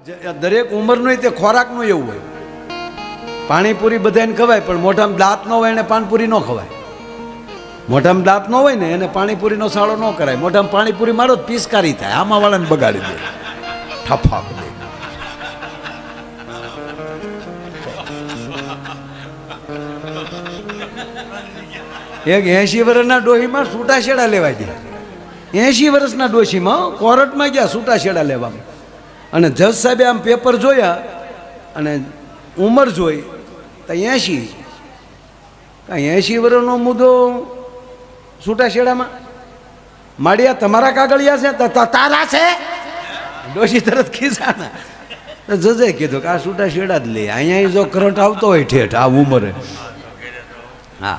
દરેક ઉંમરનું તે ખોરાકનું એવું હોય. પાણીપુરી બધાને ખવાય, પણ મોઢામાં દાંત ન હોય એને પાનપુરી ન ખવાય. મોઢામાં દાંત ન હોય ને એને પાણીપુરીનો સાળો ન કરાય. મોઢામાં પાણીપુરી મારો પિસ્કારી થાય, આમાં વાળાને બગાડી દે, ઠફાક દે. એક 80 વર્ષના ડોહીમાં છૂટાછેડા લેવા ગયા. 80 વર્ષના ડોશીમાં કોર્ટમાં ગયા છૂટાછેડા લેવામાં. અને જજ સાહેબે આમ પેપર જોયા અને ઉંમર જોઈ તો 80. 80 વર્ષનો મુદ્દો છૂટાછેડામાં. માળિયા તમારા કાગળિયા છે તો તારા છે? ડોશી તરત ખીસાના. જજે કીધું કે આ છૂટાછેડા જ લે, અહીંયા જો કરંટ આવતો હોય ઠેઠ આ ઉંમરે. હા,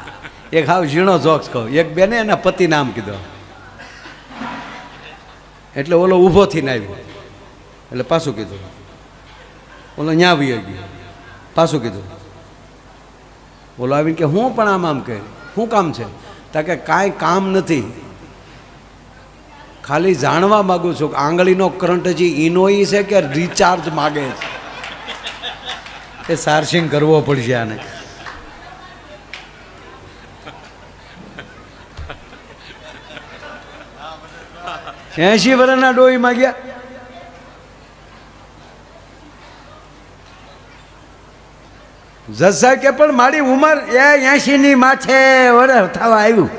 એક હાવ ઝીણો જોક્સ કહું. એક બેને એના પતિ નામ કીધો એટલે ઓલો ઊભો થઈને આવ્યો એટલે પાછું કીધું. ઓલો ન્યા વી ગયો, પાછું કીધું. ઓલો આવીને કે હું પણ આમ કહે શું કામ છે? તા કે કાંઈ કામ નથી, ખાલી જાણવા માગું છું કે આંગળીનો કરંટ હજી ઇનોઈ છે કે રિચાર્જ માગે છે. એ સાર્સિંગ કરવો પડશે આને. એસી વર્ષના ડોહીમાં ગયા. જજ સાહેબ કે પણ મારી ઉંમર 80 ની માથે વર્ષ થવા આવ્યું.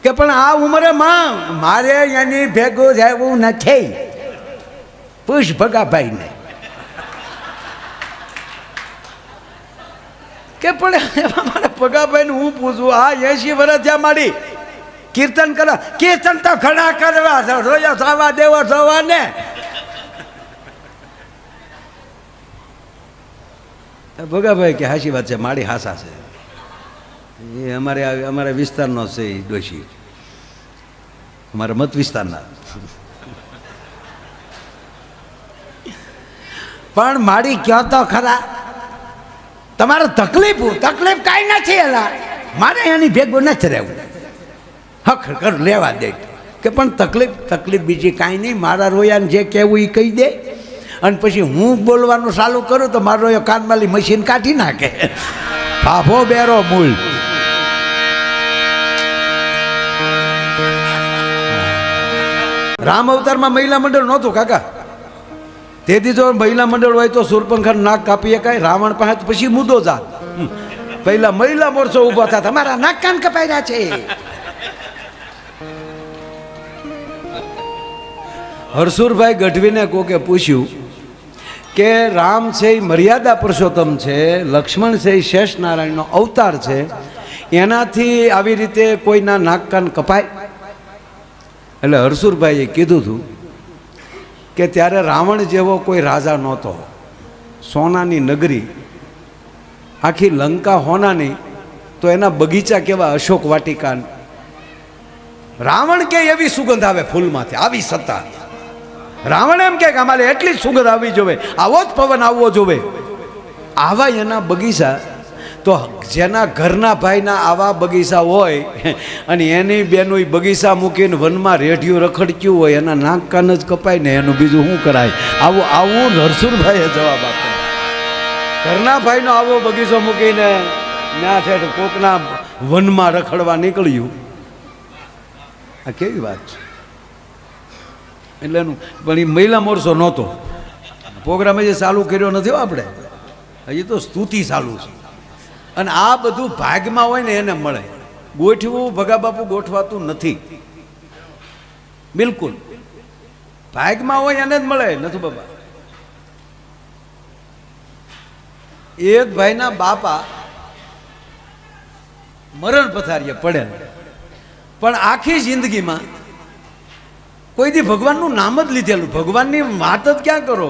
કે પણ આ ઉંમરે માં મારે એની ભેગું રહેવું નથી. પૂછ ભગાભાઈને. કે પણ મારે ભગાભાઈને હું પૂછું, આ 80 વર્ષ થયા મારી કીર્તન કરો. કીર્તન તો ઘણા કરવા રોયા થવા દેવો થવા ને. ભગાભાઈ કે હાચી વાત છે, મારી હાસા છે. એ અમારા વિસ્તારનો છે એ ડોશી, અમારા મત વિસ્તારના. પણ મારી કયો તો ખરા, તમારે તકલીફ કાંઈ નથી. એલા મારે એની ભેગું નથી રહેવું. હક કર લેવા દે. કે પણ તકલીફ બીજી કાંઈ નહીં. મારા રોયાને જે કહેવું એ કહી દે, અને પછી હું બોલવાનું ચાલુ કરું તો મારો રોયો કાનમાલી મશીન કાઢી નાખે. ફાફો બેરો મૂળ. રામ અવતારમાં મહિલા મંડળ નહોતું કાકા. તેથી જો મહિલા મંડળ હોય તો સુરપંખા નાક કાપી શકાય. રાવણ પાસે પછી મુદ્દો જાત. પહેલા મહિલા મોરચો ઉભા થયા, તમારા નાક કાન કપાઈ રહ્યા છે. હરસુરભાઈ ગઢવીને કોકે પૂછ્યું કે રામ છે એ મર્યાદા પુરુષોત્તમ છે, લક્ષ્મણ છે એ શેષ નારાયણનો અવતાર છે, એનાથી આવી રીતે કોઈના નાક કાન કપાય? એટલે હરસુરભાઈએ કીધું હતું કે ત્યારે રાવણ જેવો કોઈ રાજા નહોતો. સોનાની નગરી, આખી લંકા હોનાની, તો એના બગીચા કેવા, અશોક વાટિકા. રાવણ કે એવી સુગંધ આવે ફૂલમાંથી, આવી સત્તા. રાવણ એમ કે અમારે એટલી જ સુગંધ આવવી જોવે, આવો જ પવન આવવો જોવે. આવા એના બગીચા. તો જેના ઘરના ભાઈના આવા બગીચા હોય અને એની બેનું બગીચા મૂકીને વનમાં રેઢિયું રખડક્યું હોય, એના નાક કાન જ કપાય ને એનું બીજું શું કરાય? આવું હરસુરભાઈએ જવાબ આપ્યો. ઘરના ભાઈનો આવો બગીચો મૂકીને ના છે કોકના વનમાં રખડવા નીકળ્યું. આ કેવી વાત છે? એટલે એનું પણ એ મહિલા મોરચો નહોતો. પ્રોગ્રામ હજી ચાલુ કર્યો નથી આપણે, હજી તો સ્તુતિ ચાલુ છે. અને આ બધું ભાગમાં હોય ને એને મળે. ગોઠવું ભગાબાપુ ગોઠવાતું નથી બિલકુલ. ભાગમાં હોય એને જ મળે. નથી બાબા. એક ભાઈના બાપા મરણ પથારીએ પડેલ, પણ આખી જિંદગીમાં કોઈ દી ભગવાનનું નામ જ લીધેલું. ભગવાનની વાત જ ક્યાં કરો,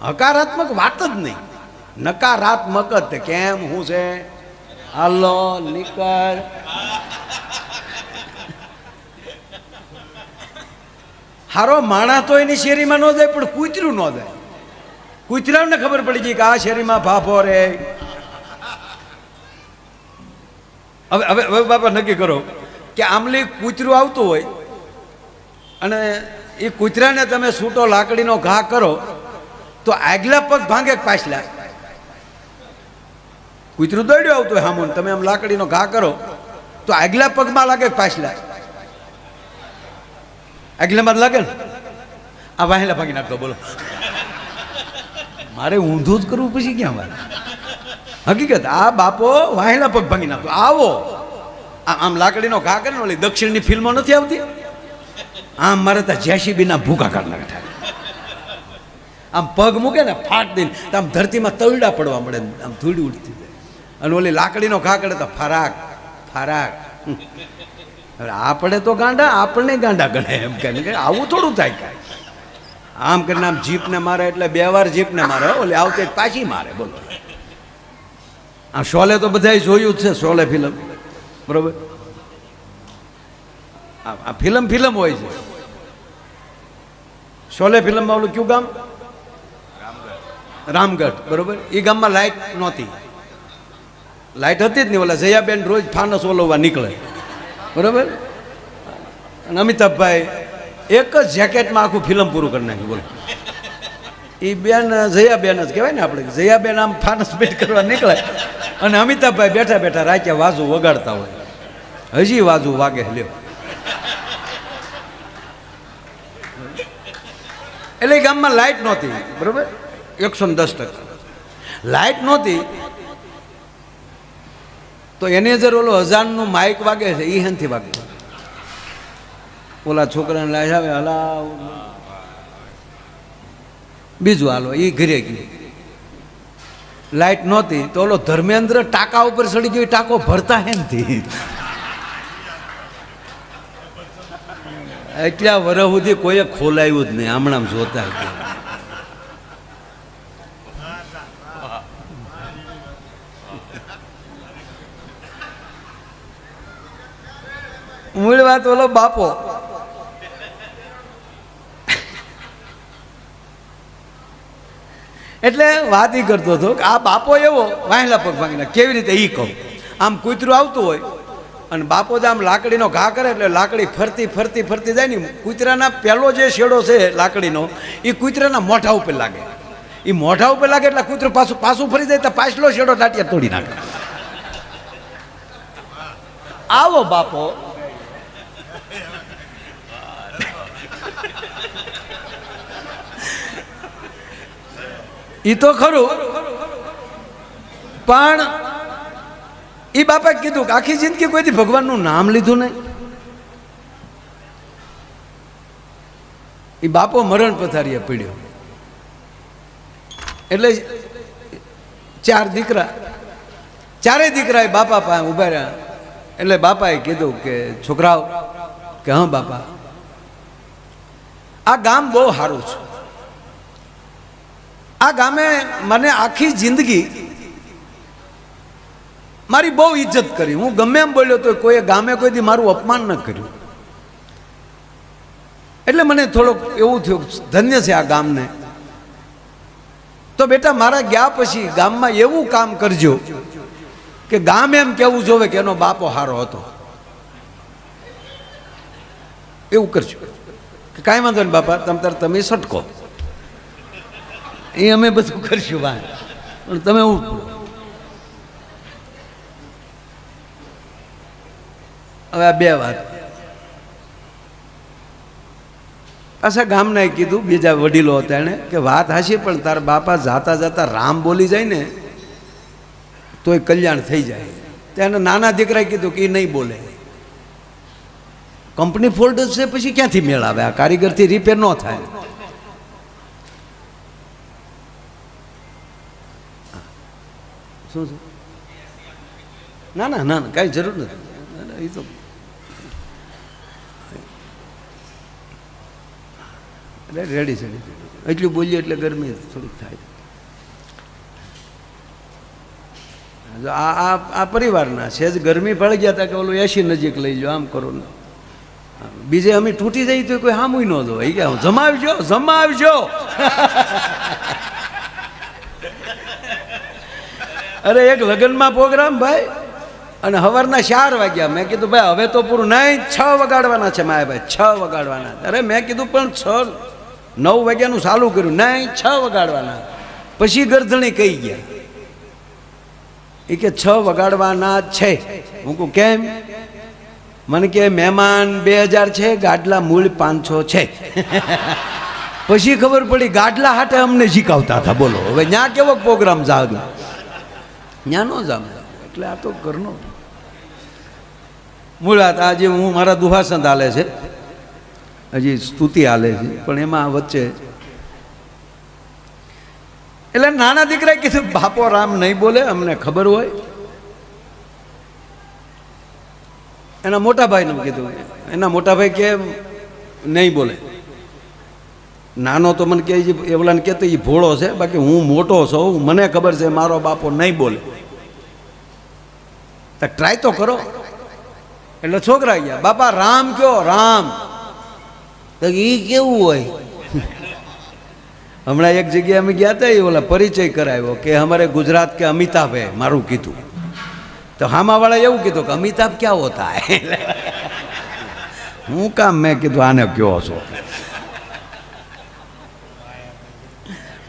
હકારાત્મક વાત જ નહીં, નકારાત્મક જ. કેમ હું છે, હાલો નીકળ. હારો માણા તો એની શેરીમાં ન જાય, પણ કૂતરું ન જાય. કૂતરાને ખબર પડી ગઈ કે આ શેરીમાં ફાફો રે. હવે બાપા નક્કી કરો કે આમલી કૂતરું આવતું હોય અને એ કૂતરાને તમે છૂટો લાકડીનો ઘા કરો તો આગલા પગ ભાંગે કે પાછલા? કૂતરું દોડ્યું આવતું હોય હામું, તમે આમ લાકડીનો ઘા કરો તો આગલા પગમાં લાગે કે પાછલા? આગલામાં જ લાગે ને. આ વાહેલા ભાગી નાખતો. બોલો, મારે ઊંધું જ કરવું પછી ક્યાં મારે? હકીકત આ બાપો વાહેલા પગ ભાંગી નાખતો. આવો આમ લાકડીનો ઘા કરે ને, ઓલી દક્ષિણની ફિલ્મો નથી આવતી, આમ મારે ત્યાં જેસીબીના ભૂકા કાઢ નાખતા. આમ પગ મૂકે ને ફાટ દઈને તો આમ ધરતીમાં તળડા પડવા મળે, આમ ધૂળ ઉડતી જાય. અને ઓલી લાકડીનો ઘા કરે તો ફરાક ફરાક. હવે આપણે તો ગાંડા, આપણને ગાંડા ગણે એમ કે આવું થોડું થાય કાંઈ. આમ કરીને આમ જીપને મારે એટલે 2 વાર જીપને મારે, ઓલી આવતી પાછી મારે. બોલો, આ શોલે તો બધાય જોયું જ છે, શોલે ફિલ્મ, બરોબર? આ ફિલ્મ હોય છે. શોલે ફિલ્મમાં ઓલું કયું ગામ? રામગઢ, બરોબર? એ ગામમાં લાઇટ નહોતી. લાઇટ હતી જ નહીં. ઓલા જયાબેન રોજ ફાનસ ઓલવવા નીકળે, બરોબર? અને અમિતાભભાઈ એક જ જેકેટમાં આખું ફિલ્મ પૂરું કરી નાખ્યું. બોલો, એ બેન જયાબેન જ કહેવાય ને આપણે. જયાબેન આમ ફાનસ પેટ કરવા નીકળે અને અમિતાભભાઈ બેઠા બેઠા રાતે વાજુ વગાડતા હોય. હજી વાજુ વાગે લ્યો. એટલે ગામમાં લાઇટ નહોતી, બરોબર? 110%. લાઇટ નહોતી તો એની અંદર ઓલો અજાનનું માઇક વાગે છે, એ હેનથી વાગે. ઓલા છોકરાને લાજ આવે, હલાવ, બીજું હાલો, એ ઘરે ગયું. લાઇટ નહોતી તો ઓલો ધર્મેન્દ્ર ટાંકા ઉપર ચડી ગયો, ટાંકો ભરતા હેનથી. એટલા વર્ષ સુધી કોઈએ ખોલાયું જ નહીં, હમણાં જોતા મૂળ વાત ઓલો બાપો એટલે વાત એ કરતો હતો કે આ બાપો એવો વાહેલા પગ ભાંગીને કેવી રીતે એ કહું. આમ કૂતરું આવતું હોય અને બાપો જ આમ લાકડીનો ઘા કરે એટલે લાકડી ફરતી ફરતી ફરતી જાય ને, કૂતરાના પહેલો જે શેડો છે લાકડીનો એ કૂતરાના મોઢા ઉપર લાગે. એ મોઢા ઉપર લાગે એટલે કૂતરું પાછું ફરી જાય તો પાછલો શેડો ટાટિયા તોડી નાખે. આવો બાપો. એ તો ખરું, પણ એ બાપાએ કીધું કે આખી જિંદગી કોઈથી ભગવાનનું નામ લીધું નહીં. એ બાપો મરણ પથારીએ પડ્યો એટલે 4 દીકરા, ચારેય દીકરા એ બાપા પાસે ઉભા રહ્યા. એટલે બાપાએ કીધું કે છોકરાઓ, કે હા બાપા, આ ગામ બહુ સારું છે. આ ગામે મને આખી જિંદગી મારી બહુ ઇજ્જત કરી. હું ગમે એમ બોલ્યો તો કોઈ ગામે કોઈ દી મારું અપમાન ન કર્યું. એટલે મને થોડોક એવું થયું ધન્ય છે આ ગામને. તો બેટા મારા ગયા પછી ગામમાં એવું કામ કરજો કે ગામ એમ કેવું જોવે કે એનો બાપો હારો હતો. એવું કરજો કે કાંઈ વાંધો નહીં બાપા, તમે સટકો, એ અમે બધું કરશું વાત, પણ તમે હું. હવે આ 2 વાત પાછા ગામના કીધું, બીજા વડીલો હતા એને કે વાત હાશી, પણ તારા બાપા જાતા જાતા રામ બોલી જાય ને તો એ કલ્યાણ થઈ જાય. ત્યાં નાના દીકરાએ કીધું કે એ નહીં બોલે, કંપની ફોલ્ટ છે, પછી ક્યાંથી મેળ આવે? આ કારીગરથી રિપેર ન થાય. શું છે? ના ના ના, કાંઈ જરૂર નથી. એ તો એટલે રેડી છે. એટલું બોલીએ એટલે ગરમી થોડીક થાય. આ પરિવારના છે જ ગરમી પડી ગયા હતા કે ઓલું એસી નજીક લઈ જાઓ, આમ કરો ને. બીજે અમે તૂટી જઈએ તો કોઈ હામુય ન દો. એ કે જમાવજો જમાવજો. અરે એક લગ્નમાં પ્રોગ્રામ ભાઈ, અને સવારના 4 વાગ્યા. મેં કીધું ભાઈ હવે તો પૂરું નહીં, 6 વગાડવાના છે મારે ભાઈ, 6 વગાડવાના. અરે મેં કીધું પણ 6 9 વાગ્યાનું ચાલુ કર્યું, નહીં 6 વગાડવાના. પછી ગરધણી કહી ગયા એ કે 6 વગાડવાના છે. હું કહું કેમ? મને કે મહેમાન 2000 છે, ગાડલા મૂળ 500 છે. પછી ખબર પડી ગાડલા હાટે અમને શીખવતા હતા. બોલો હવે ન્યા કેવો પ્રોગ્રામ જાગ, ન્યા નો જામ. એટલે આ તો ઘરનો મુળાત. આજે હું મારા દુહાસંત હાલે છે, હજી સ્તુતિ હાલે છે, પણ એમાં વચ્ચે એટલે નાના દીકરાએ કીધું બાપો રામ નહીં બોલે, અમને ખબર હોય. એના મોટા ભાઈને કીધું, એના મોટા ભાઈ કે નહીં બોલે. નાનો તો મને કહે એવલાને કહેતો એ ભોળો છે, બાકી હું મોટો છું, મને ખબર છે મારો બાપો નહીં બોલે. તો ટ્રાય તો કરો. એટલે છોકરા ગયા, બાપા રામ કયો, રામ. તો એ કેવું હોય? હમણાં એક જગ્યાએ અમે ગયા હતા, એ ઓલા પરિચય કરાવ્યો કે અમારે ગુજરાત કે અમિતાભ હે, મારું કીધું. તો હામાવાળા એવું કીધું કે અમિતાભ ક્યાં હોતા હે. હું કામ મેં કીધું આને કયો છો?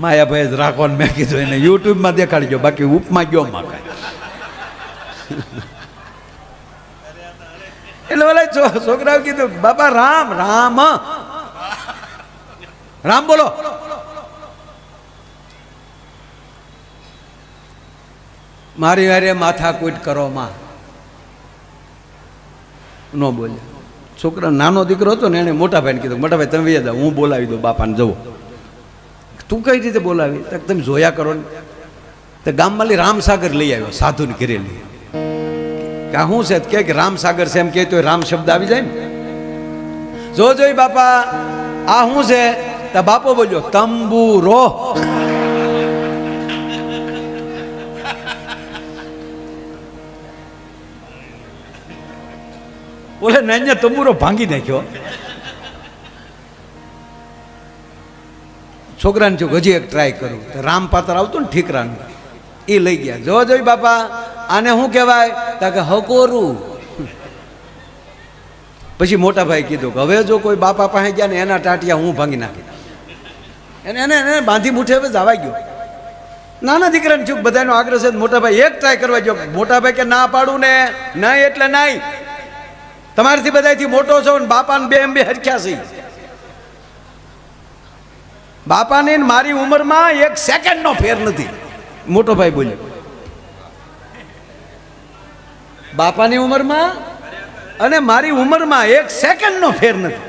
માયાભાઈ જ રાખો. મેં કીધું એને યુટ્યુબમાં દેખાડજો, બાકી ઉપમાં ગયો માં કાંઈ. એટલે ઓલા છોકરાઓ કીધું બાપા રામ, રામ રામ બોલો. મારી વારે માથાકૂટ કરો માં ન બોલે. છોકરા નાનો દીકરો હતો ને, એને મોટા ભાઈને કીધું મોટા ભાઈ તમે વૈયા જાઓ, હું બોલાવી દઉં બાપાને. જવો. તું કઈ રીતે બોલાવી? તો તમે જોયા કરો ને. તો ગામમાં રામસાગર લઈ આવ્યો, સાધુને ઘરે લઈ. કે શું છે? કે રામસાગર છે એમ કે તો રામ શબ્દ આવી જાય ને. જો જોઈ બાપા આ શું છે? તો બાપો બોલ્યો તંબુરો. બોલે ને તંબુરો ભાંગી નાખ્યો. છોકરાને જો હજી એક ટ્રાય કરું. તો રામ પાત્ર આવતું ને ઠીકરાનું, એ લઈ ગયા. જો જોઈ બાપા આને શું કહેવાય? તો કે હકોરું. પછી મોટા ભાઈ કીધું કે હવે જો કોઈ બાપા પાસે ગયા ને એના ટાટિયા હું ભાંગી નાખી. એને એને એને બાંધી મૂઠે હવે જવા ગયો. નાના દીકરાને ચૂક બધાનો આગ્રહ છે. મોટા ભાઈ એક ટ્રાય કરવા ગયો. મોટા ભાઈ કે ના પાડું ને. નહીં એટલે નહીં, તમારાથી બધાથી મોટો છો ને બાપાને બે હરખ્યા છે. બાપાની મારી ઉંમરમાં 1 સેકન્ડનો ફેર નથી. મોટો ભાઈ બોલ્યો બાપાની ઉંમરમાં અને મારી ઉંમરમાં 1 સેકન્ડનો ફેર નથી.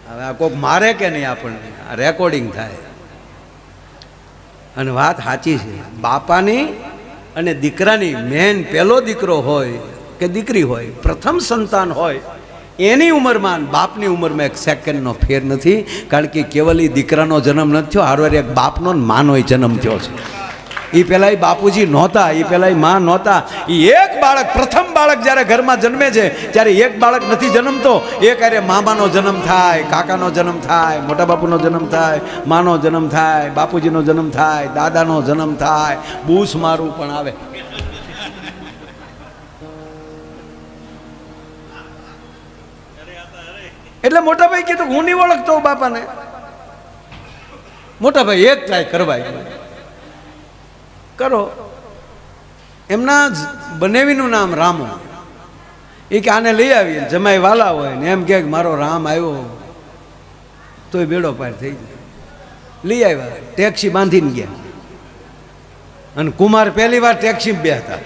હવે આ કોક મારે કે નહીં આપણને? આ રેકોર્ડિંગ થાય. અને વાત સાચી છે. બાપાની અને દીકરાની મેન પહેલો દીકરો હોય કે દીકરી હોય, પ્રથમ સંતાન હોય, એની ઉંમરમાં બાપની ઉંમરમાં 1 સેકન્ડનો ફેર નથી. કારણ કે કેવલ એ દીકરાનો જન્મ નથી થયો, હારવાર એક બાપનો માનો જન્મ થયો છે. એ પહેલાં એ બાપુજી નહોતા, એ પહેલાં એ માં નહોતા. એ એક બાળક, પ્રથમ બાળક જ્યારે ઘરમાં જન્મે છે ત્યારે એક બાળક નથી જન્મતો. એક અરે મામાનો જન્મ થાય, કાકાનો જન્મ થાય, મોટા બાપુનો જન્મ થાય, માનો જન્મ થાય, બાપુજીનો જન્મ થાય, દાદાનો જન્મ થાય, બૂસ મારું પણ આવે. એટલે મોટા ભાઈ કીધું હું નહીં ઓળખતો બાપાને. મોટા ભાઈ એક ટ્રાય કરવા કરો. એમના બનેવીનું નામ રામો. એ કે આને લઈ આવીએ, જમાઈ વાલા હોય ને એમ કે મારો રામ આવ્યો તોય બેડો પાર થઈ જાય. લઈ આવ્યા, ટેક્સી બાંધીને ગયા. અને કુમાર પહેલી વાર ટેક્સી બેઠા.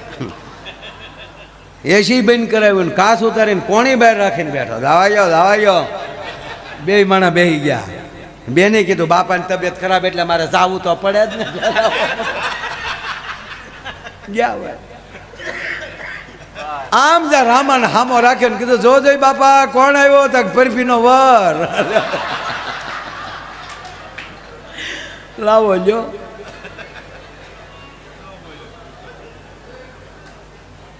એસી બંધ કરાવ્યું ને કાસ ઉતારીને કોણી બહાર રાખીને બેઠો. દાવાયો બે માણા બેસી ગયા. બેને કીધું બાપાની તબિયત ખરાબ એટલે મારે જાવું તો પડે જ ને. ગયા આમ જા રામાને હામો રાખ્યો ને કીધું જો જોઈ બાપા કોણ આવ્યો? તો પરફીનો વર. લાવો જો.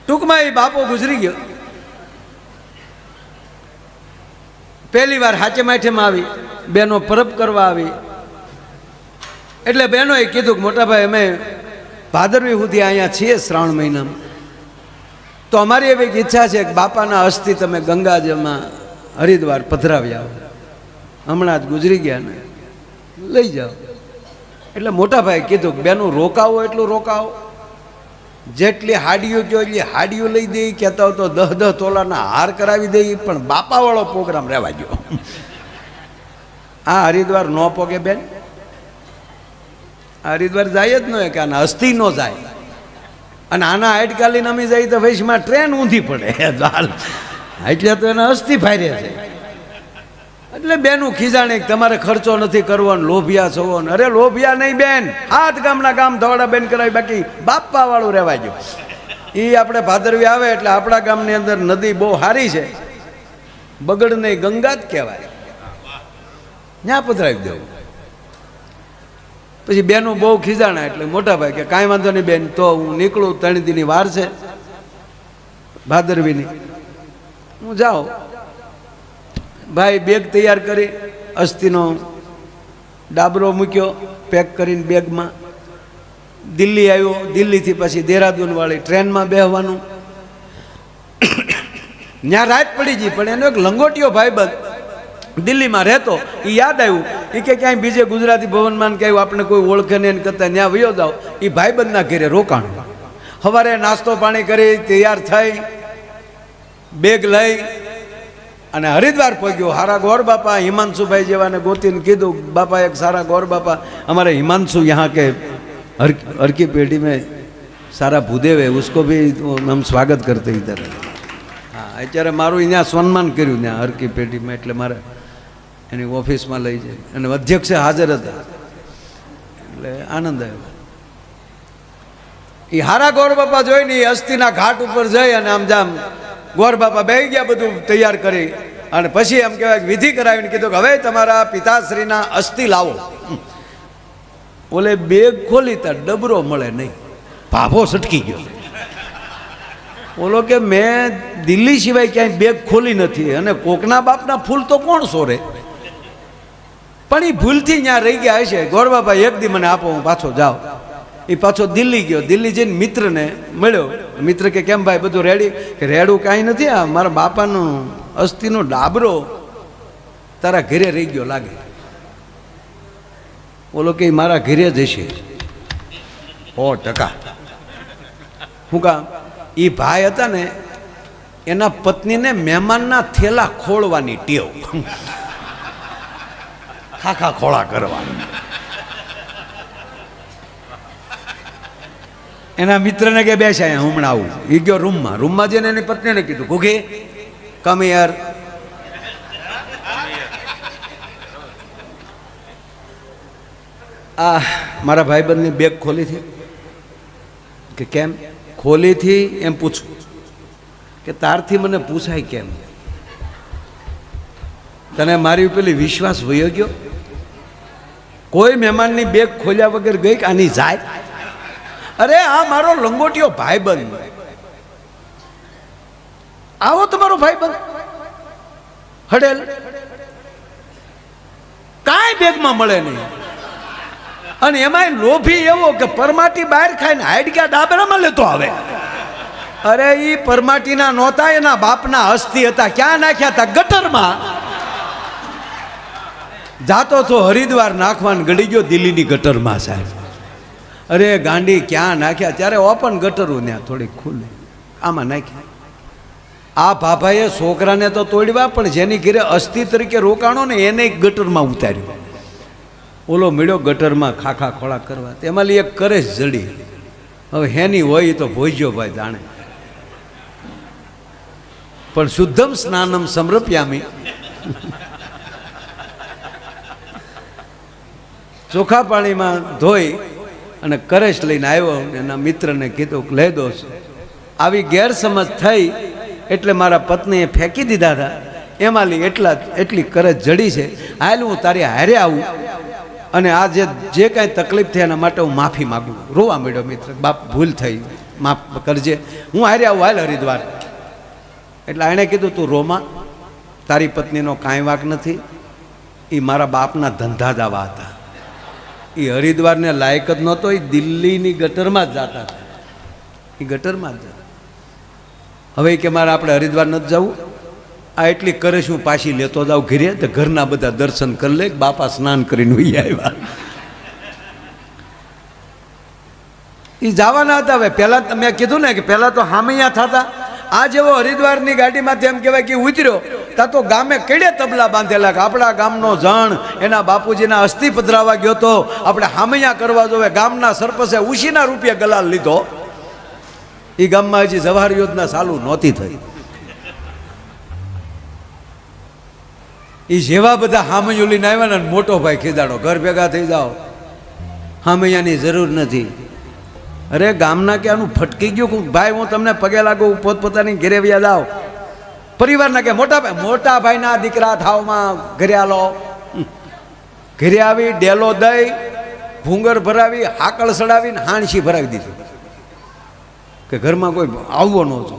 ટૂંકમાં એ બાપો ગુજરી ગયો. પહેલી વાર હાચે માઠેમાં આવી, બેનો પરબ કરવા આવી. એટલે બહેનોએ કીધું કે મોટા ભાઈ અમે ભાદરવી સુધી અહીંયા છીએ શ્રાવણ મહિનામાં, તો અમારી એવી ઈચ્છા છે કે બાપાના અસ્થિ તમે ગંગાજળમાં હરિદ્વાર પધરાવી આવો. હમણાં જ ગુજરી ગયા ને, લઈ જાઓ. એટલે મોટા ભાઈ કીધું કે બેનું રોકાવો એટલું રોકાવો, જેટલી હાડીઓ કહો એટલી હાડીઓ લઈ દઈ, કહેતા હોય તો 10-10 તોલાના હાર કરાવી દઈ, પણ બાપાવાળો પ્રોગ્રામ રહેવા દો. આ હરિદ્વાર ન પોગે બેન, આ હરિદ્વાર જાય જ ન હોય કે આના અસ્થિ ન જાય. અને આના હાઈટકાલી નમી જાય તો વૈશમાં ટ્રેન ઊંધી પડે એટલે તો એના અસ્થિ ફાયરે છે. એટલે બેનું ખીજાણે તમારે ખર્ચો નથી કરવાનો, લોભિયા છો ને. અરે લોભિયા નહીં બેન, 7 ગામના કામ ધોળા બેન કરાવી, બાકી બાપા વાળું રહેવા ગયો. એ આપણે ભાદરવી આવે એટલે આપણા ગામની અંદર નદી બહુ સારી છે, બગડ નહીં, ગંગા જ કહેવાય, ત્યાં પધરાવી દેવું. પછી બેનું બહુ ખીજાણા એટલે મોટા ભાઈ કે કાંઈ વાંધો નહીં બેન, તો હું નીકળું, 3 દીની વાર છે ભાદરવીની, હું જાઉં. ભાઈ બેગ તૈયાર કરી, અસ્થિનો ડાબરો મૂક્યો પેક કરીને બેગમાં. દિલ્હી આવ્યો, દિલ્હીથી પછી દેહરાદૂન વાળી ટ્રેનમાં બેસવાનું. ત્યાં રાત પડી ગઈ, પણ એનો એક લંગોટિયો ભાઈબંધ દિલ્હીમાં રહેતો, એ યાદ આવ્યું. એ કે ક્યાંય બીજે ગુજરાતી ભવનમાં કે આપણે કોઈ ઓળખે નહીં કરતા ત્યાં વયો જાઓ. એ ભાઈબંધના ઘરે રોકાણ. સવારે નાસ્તો પાણી કરી તૈયાર થઈ, બેગ લઈ અને હરિદ્વાર પહોંચ્યો. સારા ગોર બાપા હિમાંશુભાઈ જેવાને ગોતીને કીધું, બાપા એક સારા ગોર બાપા हमारे हिमांशु यहाँ के हर की पेटी में सारा भूदेव है, उसको भी हम स्वागत करते इधर. हाँ, અત્યારે મારું અહીંયા સન્માન કર્યું ત્યાં હરકી પેઢીમાં, એટલે મારે એની ઓફિસમાં લઈ જાય અને અધ્યક્ષે હાજર હતા એટલે આનંદ આવ્યો. એ હારા ગોર બાપા જોઈને અસ્થિના ઘાટ ઉપર જઈ અને આમ જામ ગોર બાપા બેસી ગયા, બધું તૈયાર કરી અને પછી એમ કહેવાય વિધિ કરાવીને કીધું કે હવે તમારા પિતાશ્રીના અસ્થિ લાવો. ઓલે બેગ ખોલી તા ડબરો મળે નહીં, ભાભો સટકી ગયો. ઓલો કે મેં દિલ્હી સિવાય ક્યાંય બેગ ખોલી નથી, અને કોકના બાપના ફૂલ તો કોણ સોરે, પણ એ ભૂલથી ત્યાં રહી ગયા હશે. ગોર બાપા એક દી મને આપો, હું પાછો જાઉં. એ પાછો દિલ્હી ગયો. દિલ્હી જઈને મિત્રને મળ્યો. મિત્ર કે કેમ ભાઈ બધું રેડી? કે રેડું કાંઈ નથી, આ મારા બાપાનો અસ્થિનો ડાબરો તારા ઘરે રહી ગયો લાગે. ઓલો કે મારા ઘરે જ હશે 100%. શું કામ? એ ભાઈ હતા ને, એના પત્નીને મહેમાનના થેલા ખોળવાની ટેવ, ખાખા ખોળા કરવા. એના મિત્રને કે બેસે અહીંયા, હું હમણાં આવું. એ ગયો રૂમમાં જઈને એની પત્નીને કીધું, ઘૂઘી કમ યાર. આ મારા ભાઈબંધની બેગ ખોલી હતી. કે કેમ ખોલી હતી એમ પૂછું? કે તારથી મને પૂછાય કેમ? તને મારી પેલી વિશ્વાસ વયો ગયો? કોઈ મહેમાનની બેગ ખોલ્યા વગર ગઈ કે આની જાય? અરે આ મારો લંગોટિયો ભાઈબંધ, આવો તમારો ભાઈબંધ હડેલ, કાંઈ બેગમાં મળે નહીં. અને એમાંય લોભી એવો કે પરમાટી બહાર ખાઈને હાડકા ડાબરામાં લેતો આવે. અરે ઈ પરમાટીના નહોતા, એના બાપના અસ્થિ હતા. ક્યાં નાખ્યા હતા? ગટરમાં. જાતો તો હરિદ્વાર નાખવાન ગળી ગયો દિલ્હીની ગટરમાં સાહેબ. અરે ગાંડી ક્યાં નાખ્યા? ત્યારે ઓપન ગટરું ત્યાં થોડીક ખુલ્લી, આમાં નાખ્યા. આ ભાભાએ છોકરાને તો તોડવા, પણ જેની ઘરે અસ્થિ તરીકે રોકાણો ને એને ગટરમાં ઉતાર્યો. ઓલો મળ્યો ગટરમાં ખાખા ખોળા કરવા, તેમાં એક કરે જડી. હવે હેની હોય તો ભોજ્યો ભાઈ જાણે. પણ શુદ્ધમ સ્નાનમ સમર્પ્યામી, ચોખ્ખા પાણીમાં ધોઈ અને કરેશ લઈને આવ્યો. એના મિત્રને કીધું કે લઈ દો. આવી ગેરસમજ થઈ એટલે મારા પત્નીએ ફેંકી દીધા હતા. એમાં એટલી કરજ જડી છે. હાલ હું તારી હારે આવું અને આ જે કાંઈ તકલીફ થઈ એના માટે હું માફી માગું. રોવા મળ્યો મિત્ર, બાપ ભૂલ થઈ, માફ કરજે, હું હારે આવું, હાલ હરિદ્વાર. એટલે એણે કીધું તું રોમાં, તારી પત્નીનો કાંઈ વાંક નથી, એ મારા બાપના ધંધા જ આવા હતા. એ હરિદ્વારને લાયક જ નહોતો, એ દિલ્હીની ગટરમાં જ જતા હતા. એ ગટરમાં જ જતા. હવે કે મારે આપણે હરિદ્વાર નથી જવું, આ એટલી કરે શું પાછી લેતો જાઉં ઘરે, તો ઘરના બધા દર્શન કરી લે, બાપા સ્નાન કરીને વહી આવ્યા. એ જવાના હતા. હવે પહેલાં મેં કીધું ને કે પહેલાં તો હામૈયા થતા. આ જેવો હરિદ્વારની ગાડીમાંથી એમ કહેવાય કે ઉતર્યો તા તો ગામે કેડે તબલા બાંધેલા કે આપણા ગામનો જણ એના બાપુજીના અસ્થિ પધરાવા ગયો તો આપણે હામૈયા કરવા જોવે. ગામના સરપંચે ઉશીના રૂપિયા ગલાલ લીધો. એ ગામમાં હજી જવાહર યોજના ચાલુ નહોતી થઈ. એ જેવા બધા હામૈયું લઈને આવ્યા ને મોટો ભાઈ ખીજાડો, ઘર ભેગા થઈ જાઓ, હામૈયાની જરૂર નથી. અરે ગામના કે આનું ફટકી ગયું ભાઈ, હું તમને પગે લાગુ, પોતપોતાની ઘરે વ્યા જાઓ. પરિવારના કે મોટા ભાઈના દીકરા થાવમાં ઘરે આલો. ઘરે આવી ડેલો દઈ, ભૂંગર ભરાવી, હાકળ સડાવીને હાણસી ભરાવી દીધી કે ઘરમાં કોઈ આવવો ન હતો.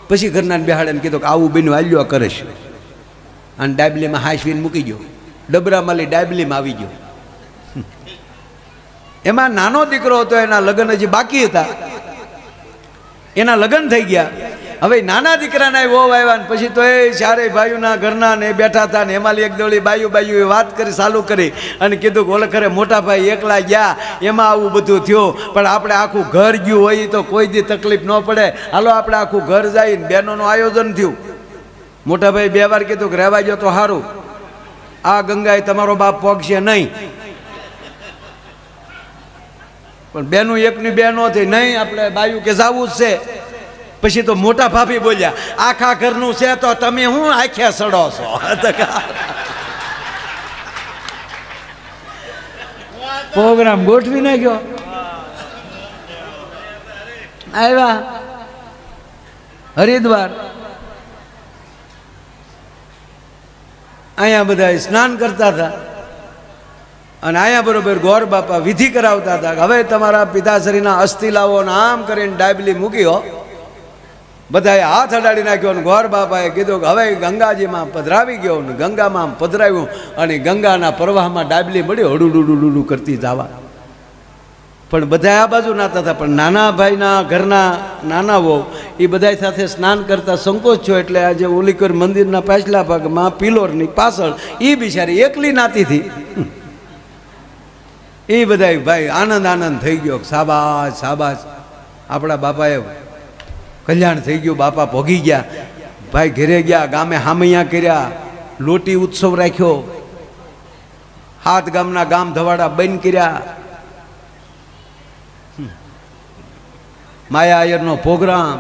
પછી ઘરના બેહાડે કીધું કે આવું બન્યું, આલ્યો કરે છે. અને ડાબલીમાં હાંસવીને મૂકી ગયો, ડબરામાં લઈ ડાબલીમાં આવી ગયો. એમાં નાનો દીકરો હતો, એના લગ્ન હજી બાકી હતા, એના લગ્ન થઈ ગયા. હવે નાના દીકરાના વહુ આવ્યા ને પછી તો એ ચારેય ભાઈઓના ઘરના ને બેઠા હતા ને એમાં એક દોડી બાયું વાત કરી ચાલુ કરી અને કીધું કે ઓલે ખરે મોટા ભાઈ એકલા ગયા એમાં આવું બધું થયું, પણ આપણે આખું ઘર ગયું હોય તો કોઈ દી તકલીફ ન પડે, હાલો આપણે આખું ઘર જઈને બહેનોનું આયોજન થયું. મોટા ભાઈ 2 વાર કીધું કે રહેવા ગયો તો સારું, આ ગંગાએ તમારો બાપ પોગશે નહીં. પણ બેનું એકની બે નો થઈ, નહીં આપણે બાયું કે જાવું જ છે. પછી તો મોટા ભાભી બોલ્યા, આખા ઘરનું છે તો તમે હું આખ્યા સડો છો. પ્રોગ્રામ ગોઠવી નાખ્યો. આવ્યા હરિદ્વાર, અહીંયા બધા સ્નાન કરતા હતા અને અહીંયા બરોબર ગોર બાપા વિધિ કરાવતા હતા. હવે તમારા પિતાશ્રીના અસ્થિ લાવો ને આમ કરીને ડાબલી મૂક્યો, બધાએ હાથ અડાડી નાખ્યો. અને ગોર બાપાએ કીધું કે હવે ગંગાજીમાં પધરાવી ગયો ને ગંગામાં પધરાવ્યું અને ગંગાના પ્રવાહમાં ડાબલી મળી હડુડુડુડુડું કરતી જવા. પણ બધા આ બાજુ નાતા હતા, પણ નાના ભાઈના ઘરના નાના વહુ એ બધા સાથે સ્નાન કરતા સંકોચ છો એટલે આજે ઓલીકર મંદિરના પાછલા ભાગમાં પિલોરની પાછળ એ બિચારી એકલી નાતી હતી. એ બધા ભાઈ આનંદ થઈ ગયો, શાબાશ શાબાશ, આપણા બાપાએ કલ્યાણ થઈ ગયું, બાપા ભોગી ગયા. ભાઈ ઘરે ગયા, ગામે હામૈયા કર્યા, લોટી ઉત્સવ રાખ્યો, 7 ગામના ગામ ધવાડા બંધ કર્યા, માયા આયરનો પ્રોગ્રામ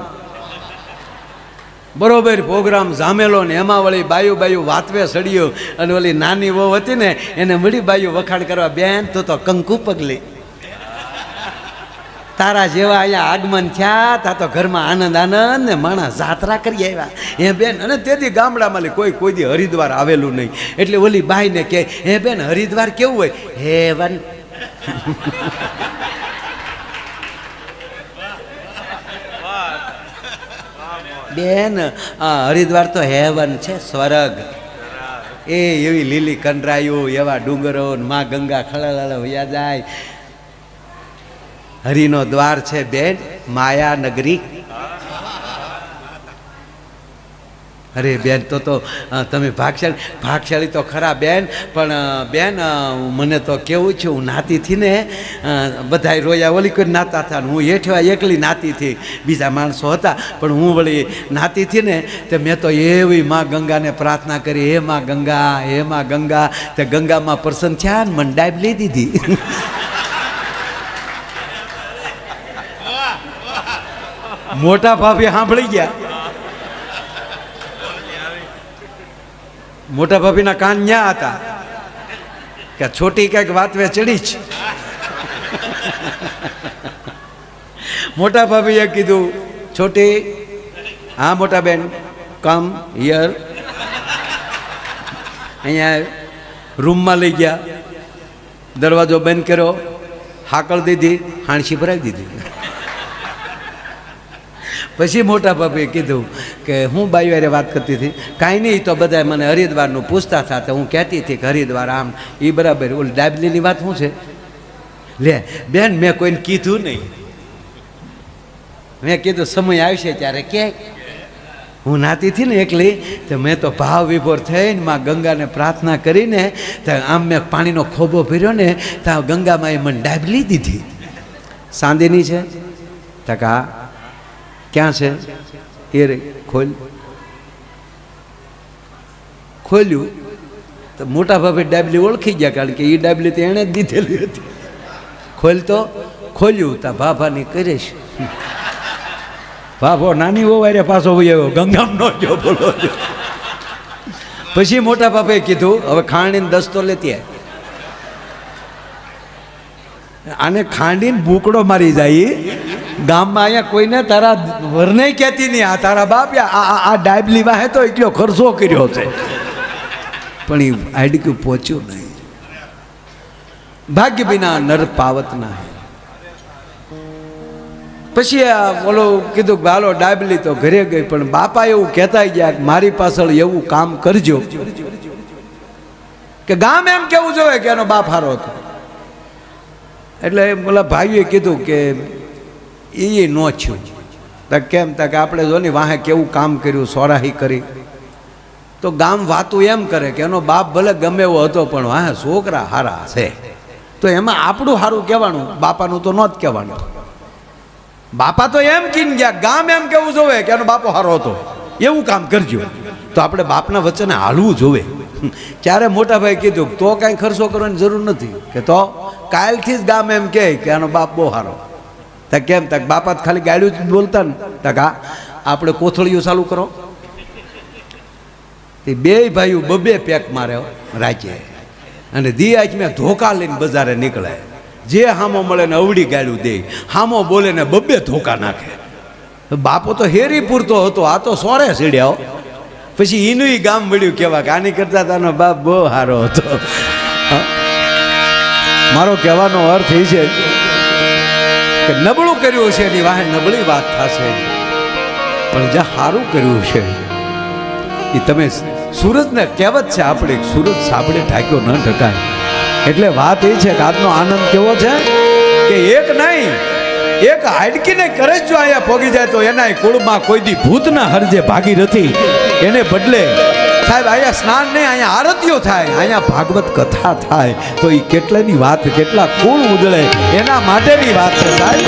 બરોબર પ્રોગ્રામ જામેલો ને એમાં વળી બાયું વાતવે સડ્યો અને ઓલી નાની વહુ હતી ને એને મળી બાયું વખાણ કરવા, બેન તો કંકુ પગલી તારા જેવા અહીંયા આગમન થયા તા તો ઘરમાં આનંદ ને માણસ જાત્રા કરી આવ્યા હે બેન. અને તેથી ગામડામાં કોઈ દી હરિદ્વાર આવેલું નહીં એટલે ઓલી બાઈને કહે, હે બેન હરિદ્વાર કેવું હોય? હેવન. બેન હરિદ્વાર તો હેવન છે, સ્વર્ગ. એ એવી લીલી કંડરાયું, એવા ડુંગરો, માં ગંગા ખળાલા વયા જાય. હરિનો દ્વાર છે બેન, માયા નગરી. અરે બેન તો તમે ભાગશાળી તો ખરા બેન, પણ બેન મને તો કેવું છે, હું નાતી હતી ને બધા રોયા ઓલી કોઈ નાતા હતા, હું હેઠવા એકલી નાતી હતી, બીજા માણસો હતા પણ હું વળી નાતી હતી ને તે મેં તો એવી માં ગંગાને પ્રાર્થના કરી, હે માં ગંગા, હે માં ગંગા. તે ગંગામાં પ્રસન્ન થયા ને મને ડાઈબ લઈ દીધી. મોટા ભાભી સાંભળી ગયા. મોટા ભાભીના કાન ન્યા હતા કે છોટી કઈક વાતવે ચડી જ. મોટા ભાભીએ કીધું, છોટી, હા મોટા બેન, કમ હિયર. અહીંયા રૂમમાં લઈ ગયા, દરવાજો બંધ કર્યો, હાકળ દીધી, હાણસી ભરાવી દીધી. પછી મોટા ભાભીએ કીધું કે હું બાઈવારે વાત કરતી હતી, કાંઈ નહીં, તો બધા મને હરિદ્વારનું પૂછતા હતા, તો હું કહેતી હતી કે હરિદ્વાર આમ એ બરાબર. ઓલી ડાબલીની વાત શું છે? લે બેન મેં કોઈને કીધું નહીં, મેં કીધું સમય આવશે ત્યારે કે હું નાતી હતી ને એકલી તો મેં તો ભાવ વિભોર થઈને માં ગંગાને પ્રાર્થના કરીને તો આમ મેં પાણીનો ખોબો ભર્યો ને ત્યાં ગંગામાં એ મને ડાબલી દીધી. સાંદીની છે તકા ક્યાં છે એ રે ખોલ્યું તો મોટા ભાભે ડાબલી ઓળખી ગયા, કારણ કે એ ડાબલી તો એણે જ દીધેલી હતી. ખોલ્યું તા ભાભાની કરીશ. ભાભો નાની હોવારે પાછો આવ્યો, ગંગામ નો જો બોલો. પછી મોટા બાપે કીધું હવે ખાંડીને દસ્તો લેતી આને ખાંડીને ભૂકડો મારી જાય ગામમાં. અહીંયા કોઈને તારા વરને કહેતી નહીં, આ તારા બાપ આ ડાબલી વાહે તો એટલો ખર્ચો કર્યો છે, પણ એ આઈડક્યુ પહોંચ્યું નહીં. ભાગ્ય વિના નર પાવત ના. પછી બોલો કીધું કે હાલો ડાબલી તો ઘરે ગઈ, પણ બાપા એવું કહેતા ગયા કે મારી પાછળ એવું કામ કરજો કે ગામ એમ કેવું જોઈએ કે એનો બાપ હારો હતો. એટલે બોલા ભાઈઓએ કીધું કે એ ન થયું. કેમ કે આપણે જો ને વાહે કેવું કામ કર્યું, સોરાહી કરી, તો ગામ વાતું એમ કરે કે એનો બાપ ભલે ગમે એવો હતો પણ વાહે છોકરા હારા છે, તો એમાં આપણું સારું કહેવાનું, બાપાનું તો ન જ કહેવાનું. બાપા તો એમ કીને ગયા, ગામ એમ કેવું જોવે કે એનો બાપો હારો હતો, એવું કામ કરજો. તો આપણે બાપના વચ્ચે હાલવું જોવે. ત્યારે મોટા ભાઈ કીધું તો કાંઈ ખર્ચો કરવાની જરૂર નથી, કે તો કાલથી જ ગામ એમ કહે કે આનો બાપ બહુ સારો. તા કેમ તક બાપા ખાલી ગાડ્યું જ બોલતા ને, તકા આપણે કોથળીઓ ચાલુ કરો. તે બે ભાઈઓ બબે પેક મારે રાખે અને દી આજ મેં ધોકા લઈને બજારે નીકળે. જે હામો મળે ને અવડી ગાળ્યું દે, હામો બોલે ને બબે ધોકા નાખે. બાપો તો હેરી પૂરતો હતો, આ તો સોરે સીડ્યાઓ. પછી એનું ગામ મળ્યું કેવા કે આની કરતા તાનો બાપ બહુ સારો હતો. મારો કહેવાનો અર્થ એ છે કે નબળું કર્યું છે એની વાહે નબળી વાત થશે, પણ જ્યાં સારું કર્યું છે એ તમે સૂરજને કહેવત છે આપણે, સૂરજ સાબડે ઢાંક્યો ન ઢકાય. એટલે વાત એ છે કે આજનો આનંદ કેવો છે કે એક નહીં, એક હાડકીને કરે જો અહીંયા પોગી જાય તો એના કુળમાં કોઈ દી ભૂતના હરજે ભાગીરથી એને બદલે સાહેબ અહીંયા સ્નાન નહીં, અહીંયા આરતીઓ થાય, અહીંયા ભાગવત કથા થાય, તો એ કેટલાની વાત, કેટલા કુળ ઉજળે એના માટેની વાત છે સાહેબ.